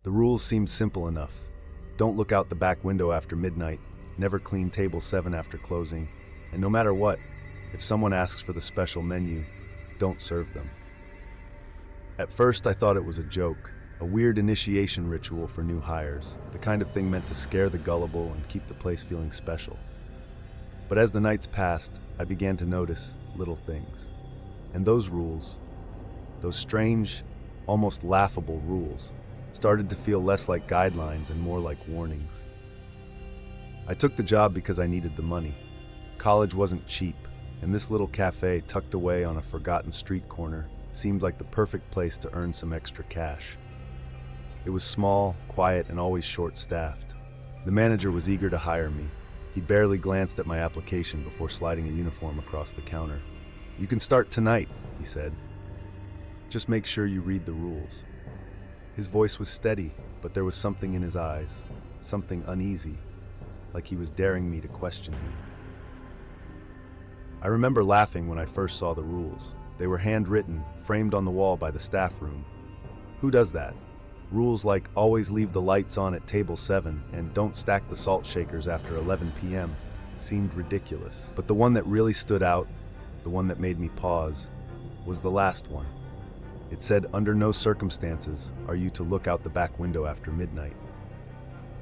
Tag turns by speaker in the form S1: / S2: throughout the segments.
S1: The rules seemed simple enough. Don't look out the back window after midnight, never clean table 7 after closing, and no matter what, if someone asks for the special menu, don't serve them. At first I thought it was a joke, a weird initiation ritual for new hires, the kind of thing meant to scare the gullible and keep the place feeling special. But as the nights passed, I began to notice little things. And those rules, those strange, almost laughable rules, started to feel less like guidelines and more like warnings. I took the job because I needed the money. College wasn't cheap, and this little cafe tucked away on a forgotten street corner seemed like the perfect place to earn some extra cash. It was small, quiet, and always short-staffed. The manager was eager to hire me. He barely glanced at my application before sliding a uniform across the counter. "You can start tonight," he said. "Just make sure you read the rules." His voice was steady, but there was something in his eyes, something uneasy, like he was daring me to question him. I remember laughing when I first saw the rules. They were handwritten, framed on the wall by the staff room. Who does that? Rules like always leave the lights on at table 7 and don't stack the salt shakers after 11 p.m. seemed ridiculous. But the one that really stood out, the one that made me pause, was the last one. It said, "Under no circumstances are you to look out the back window after midnight."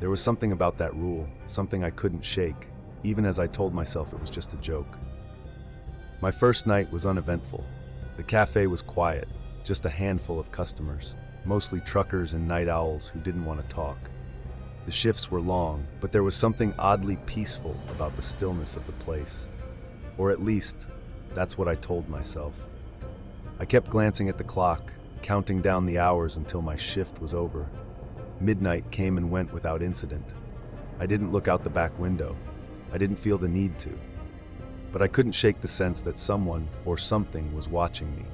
S1: There was something about that rule, something I couldn't shake, even as I told myself it was just a joke. My first night was uneventful. The cafe was quiet, just a handful of customers, mostly truckers and night owls who didn't want to talk. The shifts were long, but there was something oddly peaceful about the stillness of the place. Or at least, that's what I told myself. I kept glancing at the clock, counting down the hours until my shift was over. Midnight came and went without incident. I didn't look out the back window. I didn't feel the need to. But I couldn't shake the sense that someone or something was watching me.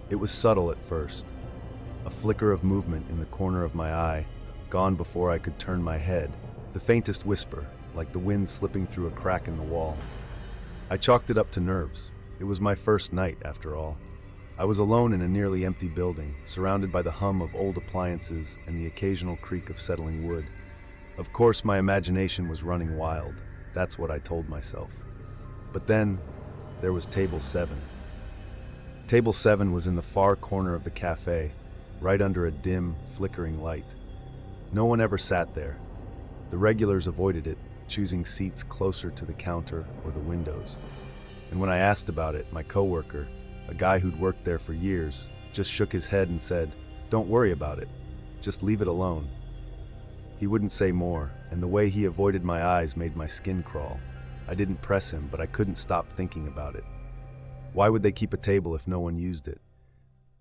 S1: It was subtle at first. A flicker of movement in the corner of my eye, gone before I could turn my head. The faintest whisper, like the wind slipping through a crack in the wall. I chalked it up to nerves. It was my first night, after all. I was alone in a nearly empty building, surrounded by the hum of old appliances and the occasional creak of settling wood. Of course, my imagination was running wild. That's what I told myself. But then, there was table 7. Table 7 was in the far corner of the cafe, right under a dim, flickering light. No one ever sat there. The regulars avoided it, choosing seats closer to the counter or the windows. And when I asked about it, my coworker, a guy who'd worked there for years, just shook his head and said, "Don't worry about it. Just leave it alone." He wouldn't say more, and the way he avoided my eyes made my skin crawl. I didn't press him, but I couldn't stop thinking about it. Why would they keep a table if no one used it?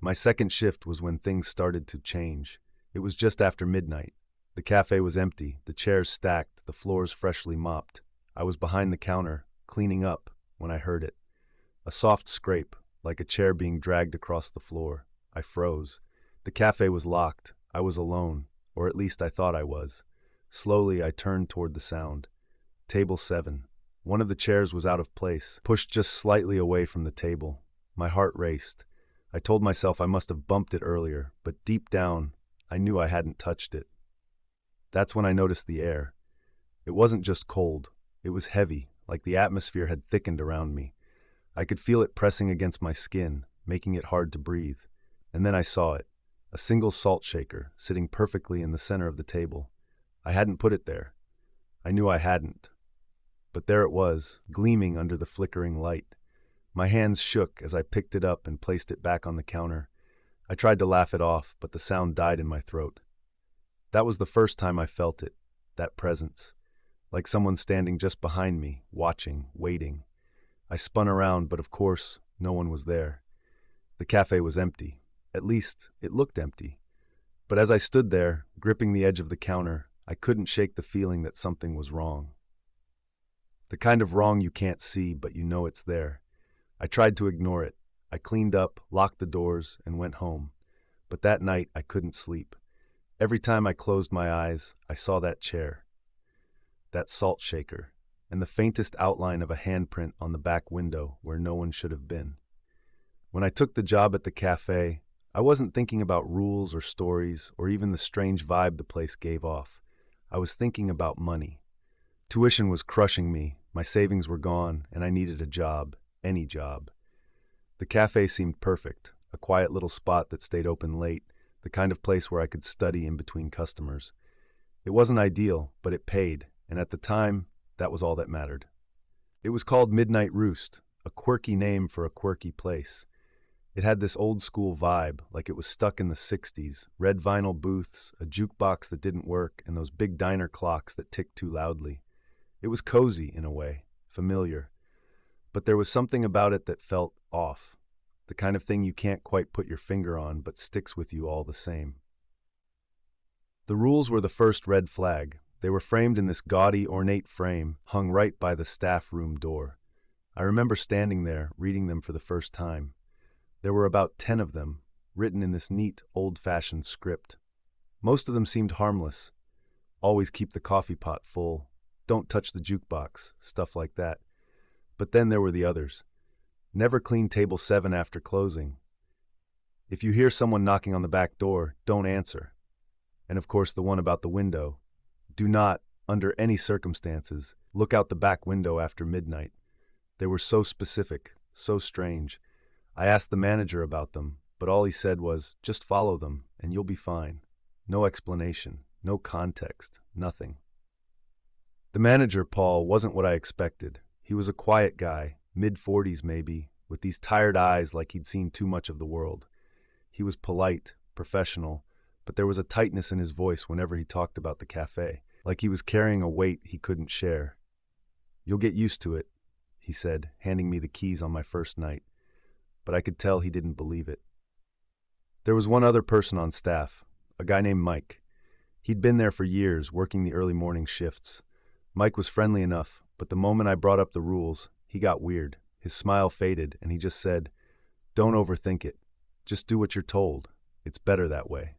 S1: My second shift was when things started to change. It was just after midnight. The cafe was empty, the chairs stacked, the floors freshly mopped. I was behind the counter, cleaning up, when I heard it. A soft scrape, like a chair being dragged across the floor. I froze. The cafe was locked. I was alone, or at least I thought I was. Slowly, I turned toward the sound. Table 7. One of the chairs was out of place, pushed just slightly away from the table. My heart raced. I told myself I must have bumped it earlier, but deep down, I knew I hadn't touched it. That's when I noticed the air. It wasn't just cold. It was heavy, like the atmosphere had thickened around me. I could feel it pressing against my skin, making it hard to breathe. And then I saw it. A single salt shaker, sitting perfectly in the center of the table. I hadn't put it there. I knew I hadn't. But there it was, gleaming under the flickering light. My hands shook as I picked it up and placed it back on the counter. I tried to laugh it off, but the sound died in my throat. That was the first time I felt it, that presence, like someone standing just behind me, watching, waiting. I spun around, but of course, no one was there. The cafe was empty. At least, it looked empty. But as I stood there, gripping the edge of the counter, I couldn't shake the feeling that something was wrong. The kind of wrong you can't see, but you know it's there. I tried to ignore it. I cleaned up, locked the doors, and went home. But that night, I couldn't sleep. Every time I closed my eyes, I saw that chair, that salt shaker, and the faintest outline of a handprint on the back window where no one should have been. When I took the job at the cafe, I wasn't thinking about rules or stories or even the strange vibe the place gave off. I was thinking about money. Tuition was crushing me, my savings were gone, and I needed a job, any job. The cafe seemed perfect, a quiet little spot that stayed open late, the kind of place where I could study in between customers. It wasn't ideal, but it paid, and at the time, that was all that mattered. It was called Midnight Roost, a quirky name for a quirky place. It had this old-school vibe, like it was stuck in the 60s, red vinyl booths, a jukebox that didn't work, and those big diner clocks that ticked too loudly. It was cozy, in a way, familiar. But there was something about it that felt off, the kind of thing you can't quite put your finger on but sticks with you all the same. The rules were the first red flag. They were framed in this gaudy, ornate frame, hung right by the staff room door. I remember standing there, reading them for the first time. There were about 10 of them, written in this neat, old-fashioned script. Most of them seemed harmless. Always keep the coffee pot full. Don't touch the jukebox, stuff like that. But then there were the others. Never clean table 7 after closing. If you hear someone knocking on the back door, don't answer. And of course the one about the window. Do not, under any circumstances, look out the back window after midnight. They were so specific, so strange. I asked the manager about them, but all he said was, just follow them, and you'll be fine. No explanation, no context, nothing. The manager, Paul, wasn't what I expected. He was a quiet guy, mid-40s maybe, with these tired eyes like he'd seen too much of the world. He was polite, professional, but there was a tightness in his voice whenever he talked about the cafe, like he was carrying a weight he couldn't share. You'll get used to it, he said, handing me the keys on my first night. But I could tell he didn't believe it. There was one other person on staff, a guy named Mike. He'd been there for years, working the early morning shifts. Mike was friendly enough, but the moment I brought up the rules, he got weird. His smile faded, and he just said, "Don't overthink it. Just do what you're told. It's better that way."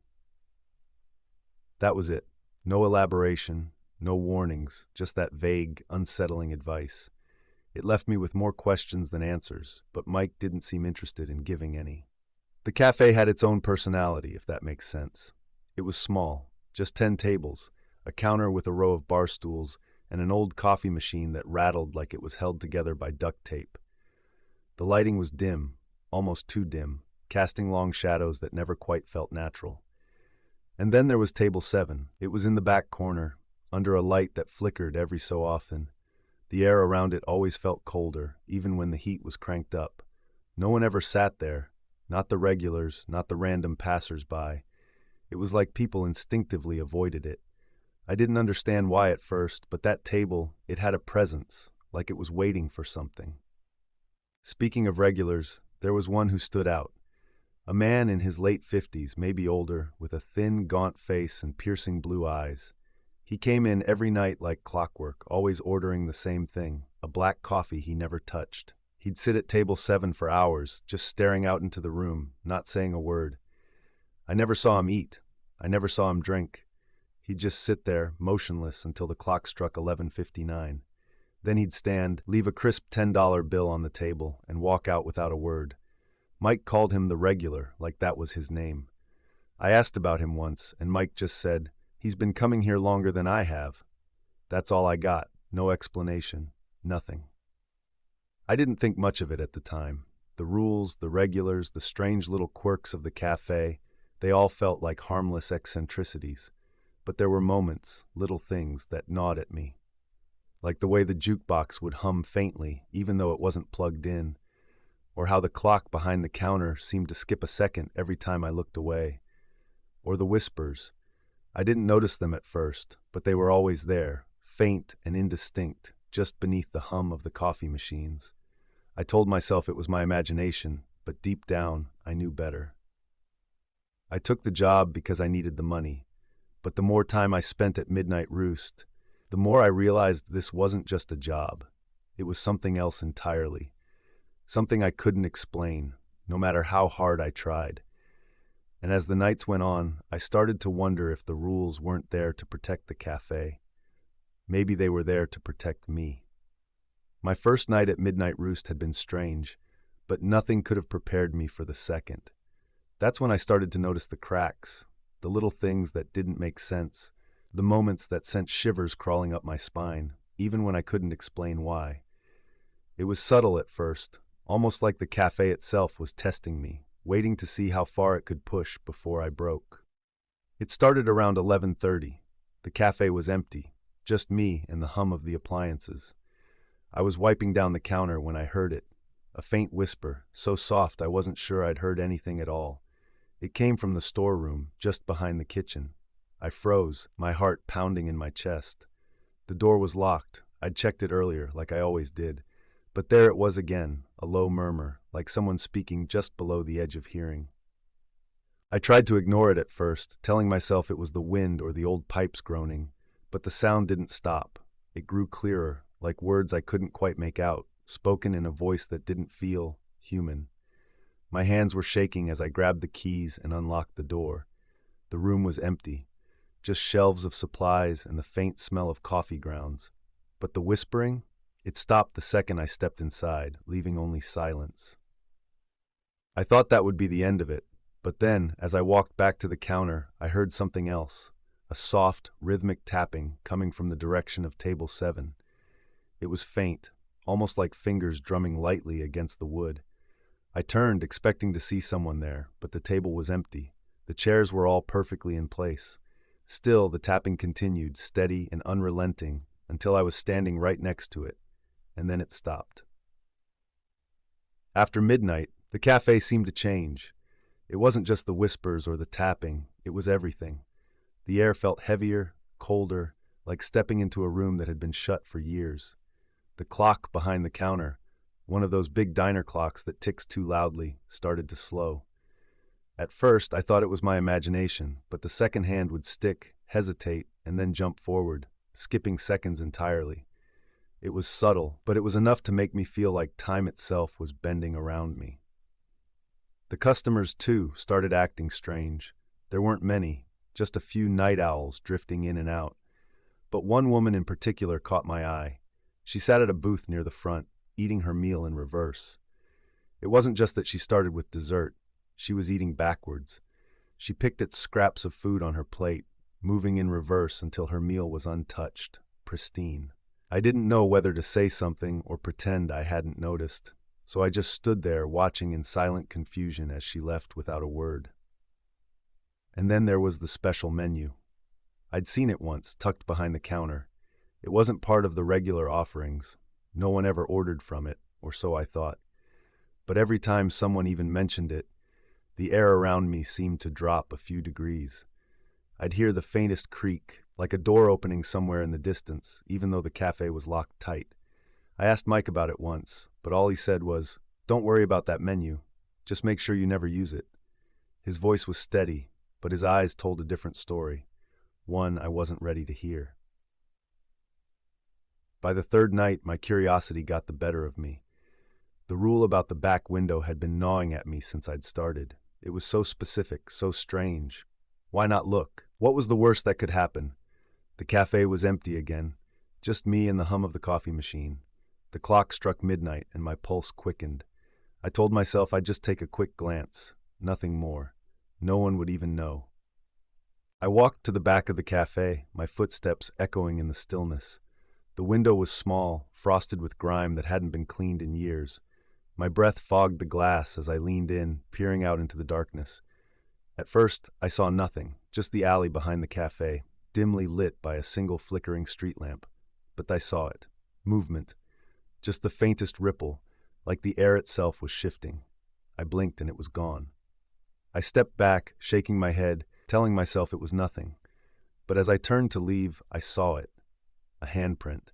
S1: That was it. No elaboration, no warnings, just that vague, unsettling advice. It left me with more questions than answers, but Mike didn't seem interested in giving any. The cafe had its own personality, if that makes sense. It was small, just 10 tables, a counter with a row of bar stools, and an old coffee machine that rattled like it was held together by duct tape. The lighting was dim, almost too dim, casting long shadows that never quite felt natural. And then there was table 7. It was in the back corner, under a light that flickered every so often. The air around it always felt colder, even when the heat was cranked up. No one ever sat there, not the regulars, not the random passers-by. It was like people instinctively avoided it. I didn't understand why at first, but that table, it had a presence, like it was waiting for something. Speaking of regulars, there was one who stood out. A man in his late 50s, maybe older, with a thin, gaunt face and piercing blue eyes. He came in every night like clockwork, always ordering the same thing, a black coffee he never touched. He'd sit at table 7 for hours, just staring out into the room, not saying a word. I never saw him eat. I never saw him drink. He'd just sit there, motionless, until the clock struck 11:59. Then he'd stand, leave a crisp $10 bill on the table, and walk out without a word. Mike called him the regular, like that was his name. I asked about him once, and Mike just said, "He's been coming here longer than I have." That's all I got. No explanation. Nothing. I didn't think much of it at the time. The rules, the regulars, the strange little quirks of the cafe, they all felt like harmless eccentricities. But there were moments, little things, that gnawed at me. Like the way the jukebox would hum faintly, even though it wasn't plugged in, or how the clock behind the counter seemed to skip a second every time I looked away, or the whispers. I didn't notice them at first, but they were always there, faint and indistinct, just beneath the hum of the coffee machines. I told myself it was my imagination, but deep down, I knew better. I took the job because I needed the money, but the more time I spent at Midnight Roost, the more I realized this wasn't just a job. It was something else entirely. Something I couldn't explain, no matter how hard I tried. And as the nights went on, I started to wonder if the rules weren't there to protect the cafe. Maybe they were there to protect me. My first night at Midnight Roost had been strange, but nothing could have prepared me for the second. That's when I started to notice the cracks, the little things that didn't make sense, the moments that sent shivers crawling up my spine, even when I couldn't explain why. It was subtle at first, almost like the cafe itself was testing me, waiting to see how far it could push before I broke. It started around 11:30. The cafe was empty, just me and the hum of the appliances. I was wiping down the counter when I heard it, a faint whisper, so soft I wasn't sure I'd heard anything at all. It came from the storeroom, just behind the kitchen. I froze, my heart pounding in my chest. The door was locked. I'd checked it earlier, like I always did. But there it was again, a low murmur, like someone speaking just below the edge of hearing. I tried to ignore it at first, telling myself it was the wind or the old pipes groaning, but the sound didn't stop. It grew clearer, like words I couldn't quite make out, spoken in a voice that didn't feel human. My hands were shaking as I grabbed the keys and unlocked the door. The room was empty, just shelves of supplies and the faint smell of coffee grounds. But the whispering? It stopped the second I stepped inside, leaving only silence. I thought that would be the end of it, but then, as I walked back to the counter, I heard something else, a soft, rhythmic tapping coming from the direction of table 7. It was faint, almost like fingers drumming lightly against the wood. I turned, expecting to see someone there, but the table was empty. The chairs were all perfectly in place. Still, the tapping continued, steady and unrelenting, until I was standing right next to it, and then it stopped. After midnight, the cafe seemed to change. It wasn't just the whispers or the tapping, it was everything. The air felt heavier, colder, like stepping into a room that had been shut for years. The clock behind the counter, one of those big diner clocks that ticks too loudly, started to slow. At first, I thought it was my imagination, but the second hand would stick, hesitate, and then jump forward, skipping seconds entirely. It was subtle, but it was enough to make me feel like time itself was bending around me. The customers, too, started acting strange. There weren't many, just a few night owls drifting in and out. But one woman in particular caught my eye. She sat at a booth near the front, eating her meal in reverse. It wasn't just that she started with dessert. She was eating backwards. She picked at scraps of food on her plate, moving in reverse until her meal was untouched, pristine. I didn't know whether to say something or pretend I hadn't noticed, so I just stood there watching in silent confusion as she left without a word. And then there was the special menu. I'd seen it once, tucked behind the counter. It wasn't part of the regular offerings. No one ever ordered from it, or so I thought. But every time someone even mentioned it, the air around me seemed to drop a few degrees. I'd hear the faintest creak, like a door opening somewhere in the distance, even though the cafe was locked tight. I asked Mike about it once, but all he said was, "Don't worry about that menu. Just make sure you never use it." His voice was steady, but his eyes told a different story, one I wasn't ready to hear. By the third night, my curiosity got the better of me. The rule about the back window had been gnawing at me since I'd started. It was so specific, so strange. Why not look? What was the worst that could happen? The cafe was empty again, just me and the hum of the coffee machine. The clock struck midnight and my pulse quickened. I told myself I'd just take a quick glance, nothing more. No one would even know. I walked to the back of the cafe, my footsteps echoing in the stillness. The window was small, frosted with grime that hadn't been cleaned in years. My breath fogged the glass as I leaned in, peering out into the darkness. At first, I saw nothing, just the alley behind the cafe, dimly lit by a single flickering street lamp. But I saw it. Movement. Just the faintest ripple, like the air itself was shifting. I blinked and it was gone. I stepped back, shaking my head, telling myself it was nothing. But as I turned to leave, I saw it. A handprint.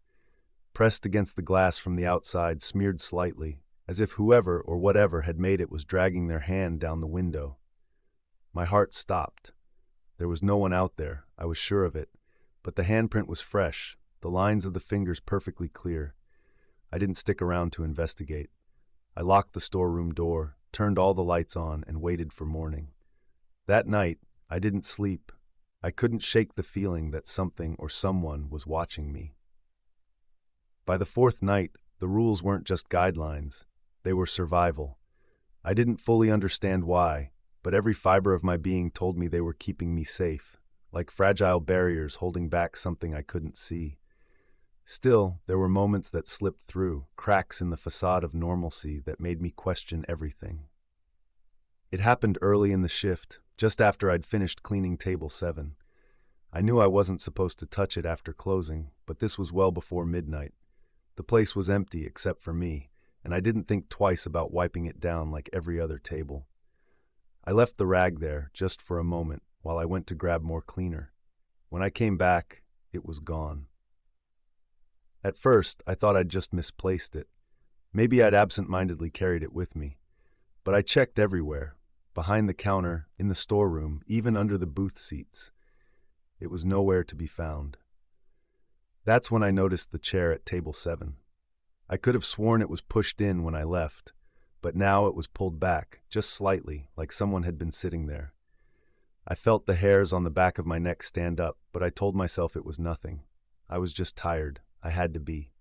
S1: Pressed against the glass from the outside, smeared slightly, as if whoever or whatever had made it was dragging their hand down the window. My heart stopped. There was no one out there, I was sure of it, but the handprint was fresh, the lines of the fingers perfectly clear. I didn't stick around to investigate. I locked the storeroom door, turned all the lights on, and waited for morning. That night, I didn't sleep. I couldn't shake the feeling that something or someone was watching me. By the fourth night, the rules weren't just guidelines. They were survival. I didn't fully understand why, but every fiber of my being told me they were keeping me safe, like fragile barriers holding back something I couldn't see. Still, there were moments that slipped through, cracks in the facade of normalcy that made me question everything. It happened early in the shift, just after I'd finished cleaning table 7. I knew I wasn't supposed to touch it after closing, but this was well before midnight. The place was empty except for me, and I didn't think twice about wiping it down like every other table. I left the rag there just for a moment while I went to grab more cleaner. When I came back, it was gone. At first, I thought I'd just misplaced it. Maybe I'd absent-mindedly carried it with me. But I checked everywhere, behind the counter, in the storeroom, even under the booth seats. It was nowhere to be found. That's when I noticed the chair at table 7. I could have sworn it was pushed in when I left, but now it was pulled back, just slightly, like someone had been sitting there. I felt the hairs on the back of my neck stand up, but I told myself it was nothing. I was just tired. I had to be.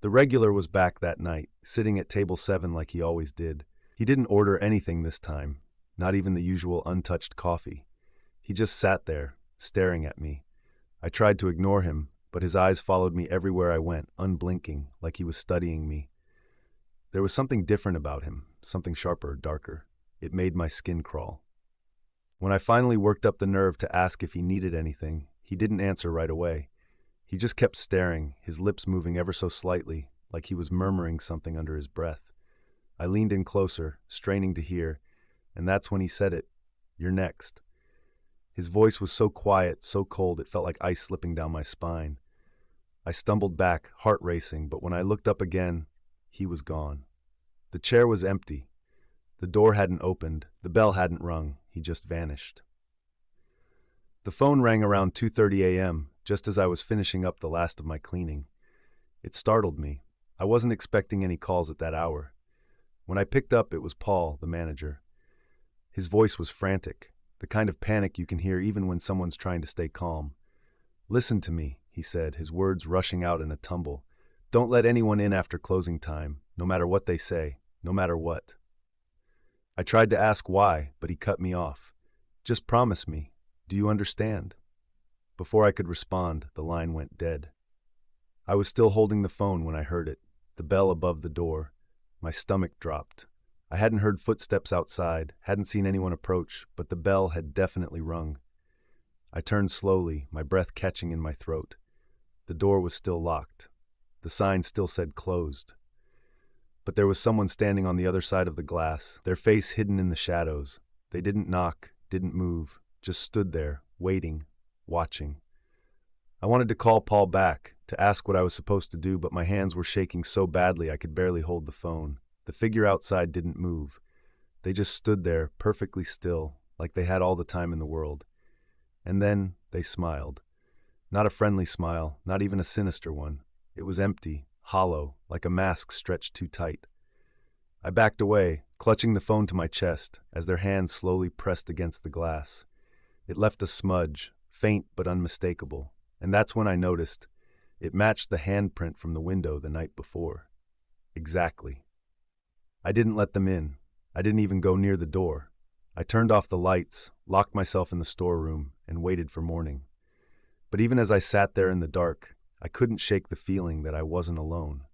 S1: The regular was back that night, sitting at table 7 like he always did. He didn't order anything this time, not even the usual untouched coffee. He just sat there, staring at me. I tried to ignore him, but his eyes followed me everywhere I went, unblinking, like he was studying me. There was something different about him, something sharper, darker. It made my skin crawl. When I finally worked up the nerve to ask if he needed anything, he didn't answer right away. He just kept staring, his lips moving ever so slightly, like he was murmuring something under his breath. I leaned in closer, straining to hear, and that's when he said it. "You're next." His voice was so quiet, so cold, it felt like ice slipping down my spine. I stumbled back, heart racing, but when I looked up again, he was gone. The chair was empty. The door hadn't opened, the bell hadn't rung, he just vanished. The phone rang around 2:30 a.m., just as I was finishing up the last of my cleaning. It startled me. I wasn't expecting any calls at that hour. When I picked up, it was Paul, the manager. His voice was frantic, the kind of panic you can hear even when someone's trying to stay calm. "Listen to me," he said, his words rushing out in a tumble. "Don't let anyone in after closing time, no matter what they say, no matter what." I tried to ask why, but he cut me off. "Just promise me. Do you understand?" Before I could respond, the line went dead. I was still holding the phone when I heard it, the bell above the door. My stomach dropped. I hadn't heard footsteps outside, hadn't seen anyone approach, but the bell had definitely rung. I turned slowly, my breath catching in my throat. The door was still locked. The sign still said closed. But there was someone standing on the other side of the glass, their face hidden in the shadows. They didn't knock, didn't move, just stood there, waiting, watching. I wanted to call Paul back, to ask what I was supposed to do, but my hands were shaking so badly I could barely hold the phone. The figure outside didn't move. They just stood there, perfectly still, like they had all the time in the world. And then they smiled. Not a friendly smile, not even a sinister one. It was empty, hollow, like a mask stretched too tight. I backed away, clutching the phone to my chest, as their hands slowly pressed against the glass. It left a smudge, faint but unmistakable, and that's when I noticed it matched the handprint from the window the night before. Exactly. I didn't let them in. I didn't even go near the door. I turned off the lights, locked myself in the storeroom, and waited for morning. But even as I sat there in the dark, I couldn't shake the feeling that I wasn't alone.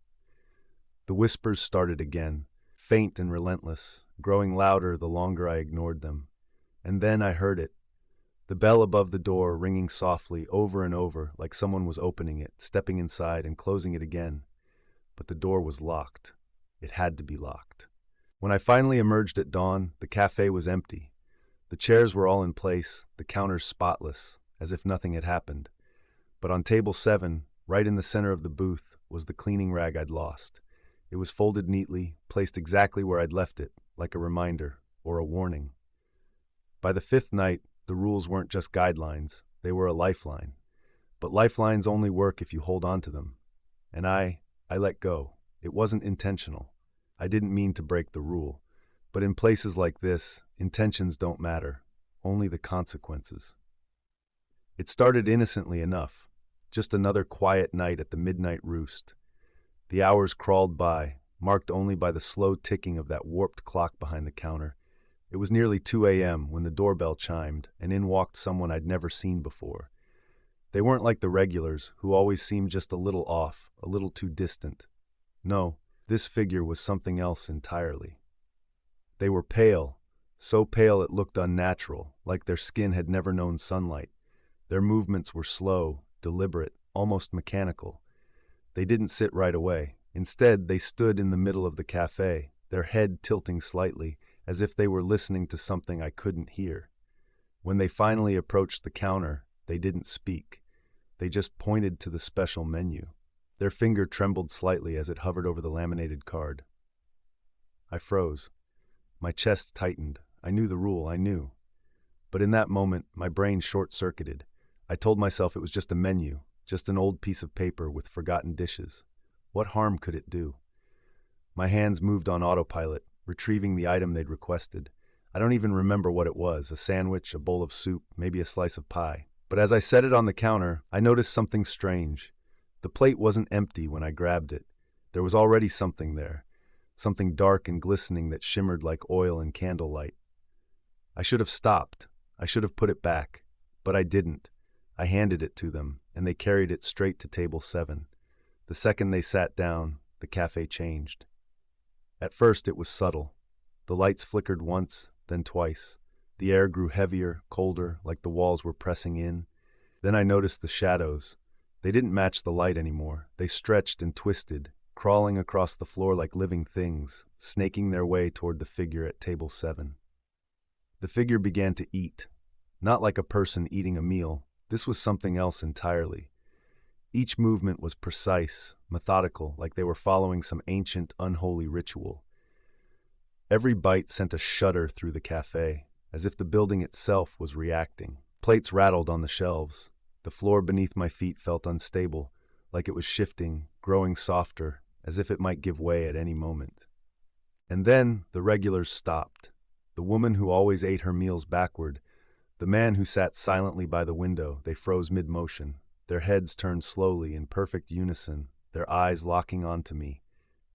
S1: The whispers started again, faint and relentless, growing louder the longer I ignored them. And then I heard it. The bell above the door ringing softly over and over like someone was opening it, stepping inside and closing it again. But the door was locked. It had to be locked. When I finally emerged at dawn, the cafe was empty. The chairs were all in place, the counters spotless, as if nothing had happened. But on table 7, right in the center of the booth, was the cleaning rag I'd lost. It was folded neatly, placed exactly where I'd left it, like a reminder or a warning. By the 5th night, the rules weren't just guidelines, they were a lifeline. But lifelines only work if you hold on to them. And I let go. It wasn't intentional. I didn't mean to break the rule. But in places like this, intentions don't matter, only the consequences. It started innocently enough, just another quiet night at the midnight roost. The hours crawled by, marked only by the slow ticking of that warped clock behind the counter. It was nearly 2 a.m. when the doorbell chimed, and in walked someone I'd never seen before. They weren't like the regulars, who always seemed just a little off, a little too distant. No, this figure was something else entirely. They were pale, so pale it looked unnatural, like their skin had never known sunlight. Their movements were slow, deliberate, almost mechanical. They didn't sit right away. Instead, they stood in the middle of the cafe, their head tilting slightly, as if they were listening to something I couldn't hear. When they finally approached the counter, they didn't speak. They just pointed to the special menu. Their finger trembled slightly as it hovered over the laminated card. I froze. My chest tightened. I knew the rule, I knew. But in that moment, my brain short-circuited. I told myself it was just a menu, just an old piece of paper with forgotten dishes. What harm could it do? My hands moved on autopilot, retrieving the item they'd requested. I don't even remember what it was, a sandwich, a bowl of soup, maybe a slice of pie. But as I set it on the counter, I noticed something strange. The plate wasn't empty when I grabbed it. There was already something there, something dark and glistening that shimmered like oil in candlelight. I should have stopped. I should have put it back. But I didn't. I handed it to them, and they carried it straight to table 7. The second they sat down, the cafe changed. At first it was subtle. The lights flickered once, then twice. The air grew heavier, colder, like the walls were pressing in. Then I noticed the shadows. They didn't match the light anymore. They stretched and twisted, crawling across the floor like living things, snaking their way toward the figure at table 7. The figure began to eat. Not like a person eating a meal. This was something else entirely. Each movement was precise, methodical, like they were following some ancient, unholy ritual. Every bite sent a shudder through the cafe, as if the building itself was reacting. Plates rattled on the shelves. The floor beneath my feet felt unstable, like it was shifting, growing softer, as if it might give way at any moment. And then the regulars stopped. The woman who always ate her meals backward, the man who sat silently by the window, they froze mid-motion. Their heads turned slowly in perfect unison, their eyes locking onto me.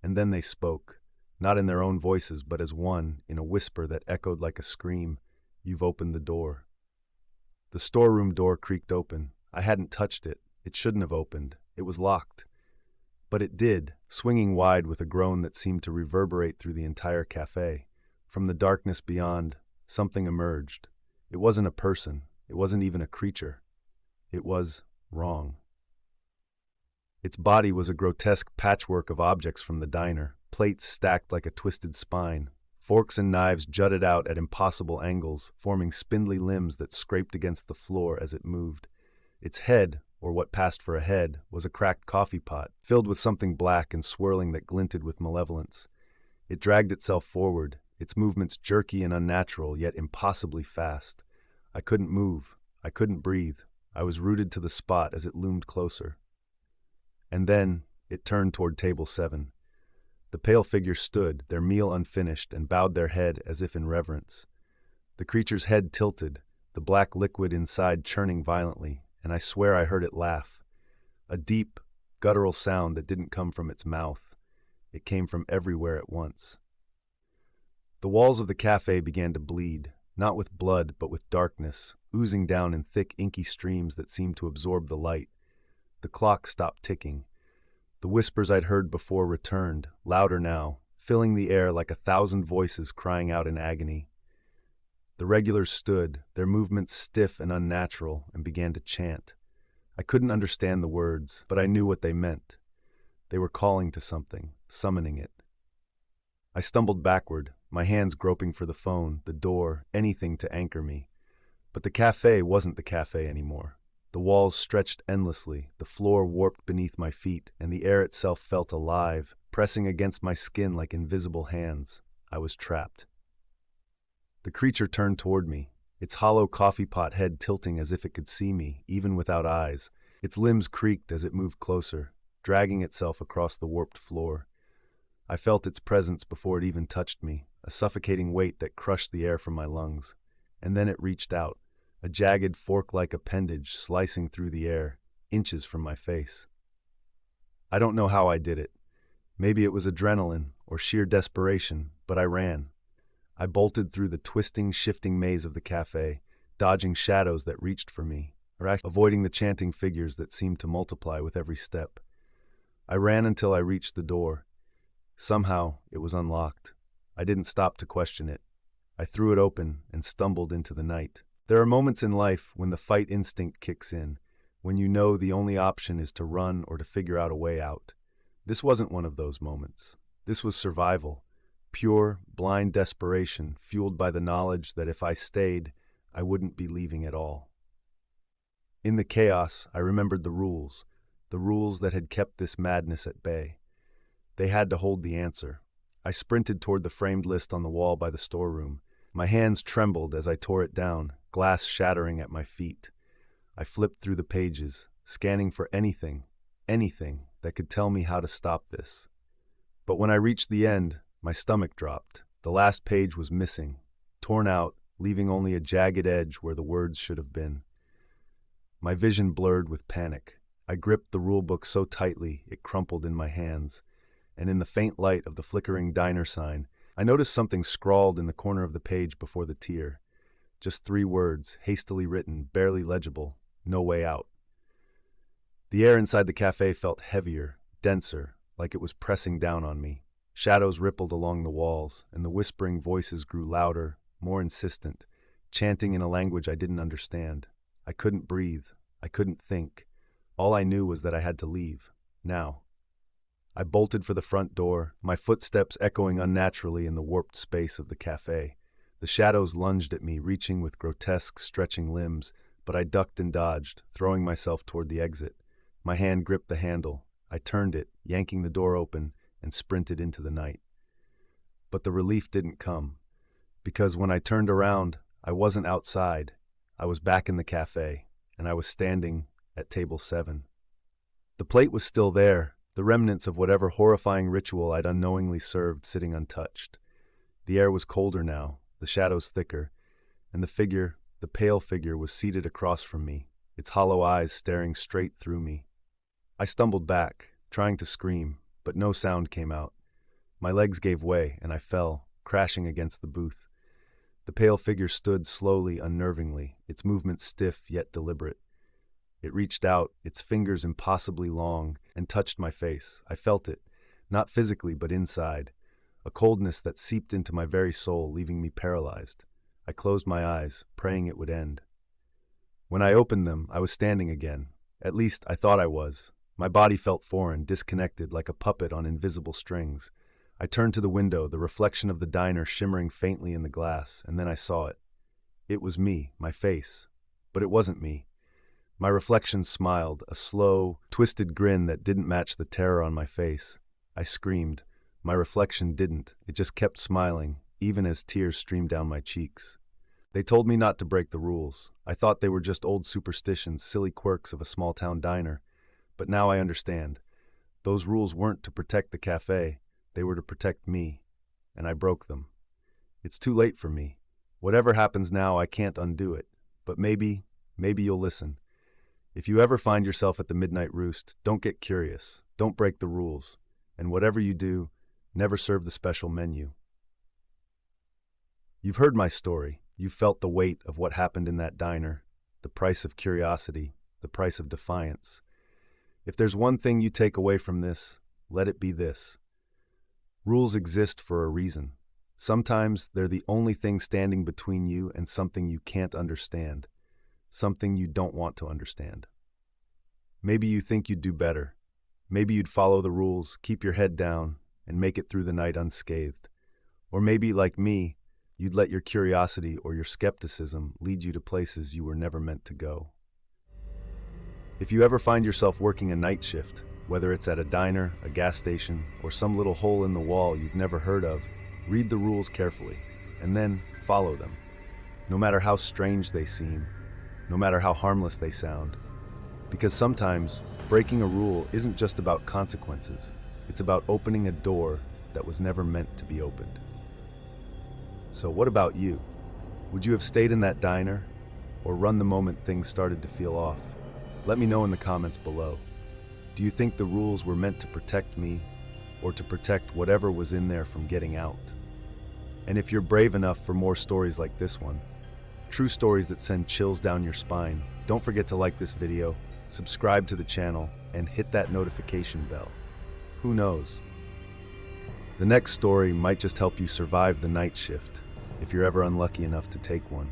S1: And then they spoke, not in their own voices, but as one, in a whisper that echoed like a scream. "You've opened the door." The storeroom door creaked open. I hadn't touched it. It shouldn't have opened. It was locked. But it did, swinging wide with a groan that seemed to reverberate through the entire cafe. From the darkness beyond, something emerged. It wasn't a person. It wasn't even a creature. It was wrong. Its body was a grotesque patchwork of objects from the diner, plates stacked like a twisted spine. Forks and knives jutted out at impossible angles, forming spindly limbs that scraped against the floor as it moved. Its head, or what passed for a head, was a cracked coffee pot, filled with something black and swirling that glinted with malevolence. It dragged itself forward, its movements jerky and unnatural, yet impossibly fast. I couldn't move. I couldn't breathe. I was rooted to the spot as it loomed closer. And then it turned toward table 7. The pale figure stood, their meal unfinished, and bowed their head as if in reverence. The creature's head tilted, the black liquid inside churning violently, and I swear I heard it laugh. A deep, guttural sound that didn't come from its mouth. It came from everywhere at once. The walls of the cafe began to bleed, not with blood, but with darkness, oozing down in thick, inky streams that seemed to absorb the light. The clock stopped ticking. The whispers I'd heard before returned, louder now, filling the air like 1,000 voices crying out in agony. The regulars stood, their movements stiff and unnatural, and began to chant. I couldn't understand the words, but I knew what they meant. They were calling to something, summoning it. I stumbled backward, my hands groping for the phone, the door, anything to anchor me. But the cafe wasn't the cafe anymore. The walls stretched endlessly, the floor warped beneath my feet, and the air itself felt alive, pressing against my skin like invisible hands. I was trapped. The creature turned toward me, its hollow coffee pot head tilting as if it could see me, even without eyes. Its limbs creaked as it moved closer, dragging itself across the warped floor. I felt its presence before it even touched me, a suffocating weight that crushed the air from my lungs. And then it reached out, a jagged fork-like appendage slicing through the air, inches from my face. I don't know how I did it. Maybe it was adrenaline or sheer desperation, but I ran. I bolted through the twisting, shifting maze of the cafe, dodging shadows that reached for me, or avoiding the chanting figures that seemed to multiply with every step. I ran until I reached the door. Somehow, it was unlocked. I didn't stop to question it. I threw it open and stumbled into the night. There are moments in life when the fight instinct kicks in, when you know the only option is to run or to figure out a way out. This wasn't one of those moments. This was survival, pure, blind desperation, fueled by the knowledge that if I stayed, I wouldn't be leaving at all. In the chaos, I remembered the rules that had kept this madness at bay. They had to hold the answer. I sprinted toward the framed list on the wall by the storeroom. My hands trembled as I tore it down, glass shattering at my feet. I flipped through the pages, scanning for anything that could tell me how to stop this. But when I reached the end, my stomach dropped. The last page was missing, torn out, leaving only a jagged edge where the words should have been. My vision blurred with panic. I gripped the rulebook so tightly it crumpled in my hands, and in the faint light of the flickering diner sign, I noticed something scrawled in the corner of the page before the tier. Just 3 words, hastily written, barely legible: no way out. The air inside the cafe felt heavier, denser, like it was pressing down on me. Shadows rippled along the walls, and the whispering voices grew louder, more insistent, chanting in a language I didn't understand. I couldn't breathe. I couldn't think. All I knew was that I had to leave, now. I bolted for the front door, my footsteps echoing unnaturally in the warped space of the cafe. The shadows lunged at me, reaching with grotesque, stretching limbs, but I ducked and dodged, throwing myself toward the exit. My hand gripped the handle. I turned it, yanking the door open, and sprinted into the night. But the relief didn't come, because when I turned around, I wasn't outside. I was back in the cafe, and I was standing at table 7. The plate was still there, the remnants of whatever horrifying ritual I'd unknowingly served sitting untouched. The air was colder now, the shadows thicker, and the pale figure, was seated across from me, its hollow eyes staring straight through me. I stumbled back, trying to scream, but no sound came out. My legs gave way, and I fell, crashing against the booth. The pale figure stood slowly, unnervingly, its movements stiff yet deliberate. It reached out, its fingers impossibly long, and touched my face. I felt it, not physically but inside, a coldness that seeped into my very soul, leaving me paralyzed. I closed my eyes, praying it would end. When I opened them, I was standing again. At least, I thought I was. My body felt foreign, disconnected, like a puppet on invisible strings. I turned to the window, the reflection of the diner shimmering faintly in the glass, and then I saw it. It was me, my face. But it wasn't me. My reflection smiled, a slow, twisted grin that didn't match the terror on my face. I screamed. My reflection didn't. It just kept smiling, even as tears streamed down my cheeks. They told me not to break the rules. I thought they were just old superstitions, silly quirks of a small-town diner. But now I understand. Those rules weren't to protect the cafe. They were to protect me, and I broke them. It's too late for me. Whatever happens now, I can't undo it. But maybe you'll listen. If you ever find yourself at the Midnight Roost, don't get curious. Don't break the rules. And whatever you do, never serve the special menu. You've heard my story. You've felt the weight of what happened in that diner, the price of curiosity, the price of defiance. If there's one thing you take away from this, let it be this. Rules exist for a reason. Sometimes they're the only thing standing between you and something you can't understand, something you don't want to understand. Maybe you think you'd do better. Maybe you'd follow the rules, keep your head down, and make it through the night unscathed. Or maybe, like me, you'd let your curiosity or your skepticism lead you to places you were never meant to go. If you ever find yourself working a night shift, whether it's at a diner, a gas station, or some little hole in the wall you've never heard of, read the rules carefully, and then follow them. No matter how strange they seem, no matter how harmless they sound. Because sometimes, breaking a rule isn't just about consequences. It's about opening a door that was never meant to be opened. So what about you? Would you have stayed in that diner, or run the moment things started to feel off? Let me know in the comments below. Do you think the rules were meant to protect me, or to protect whatever was in there from getting out? And if you're brave enough for more stories like this one, true stories that send chills down your spine, don't forget to like this video, subscribe to the channel, and hit that notification bell. Who knows? The next story might just help you survive the night shift, if you're ever unlucky enough to take one.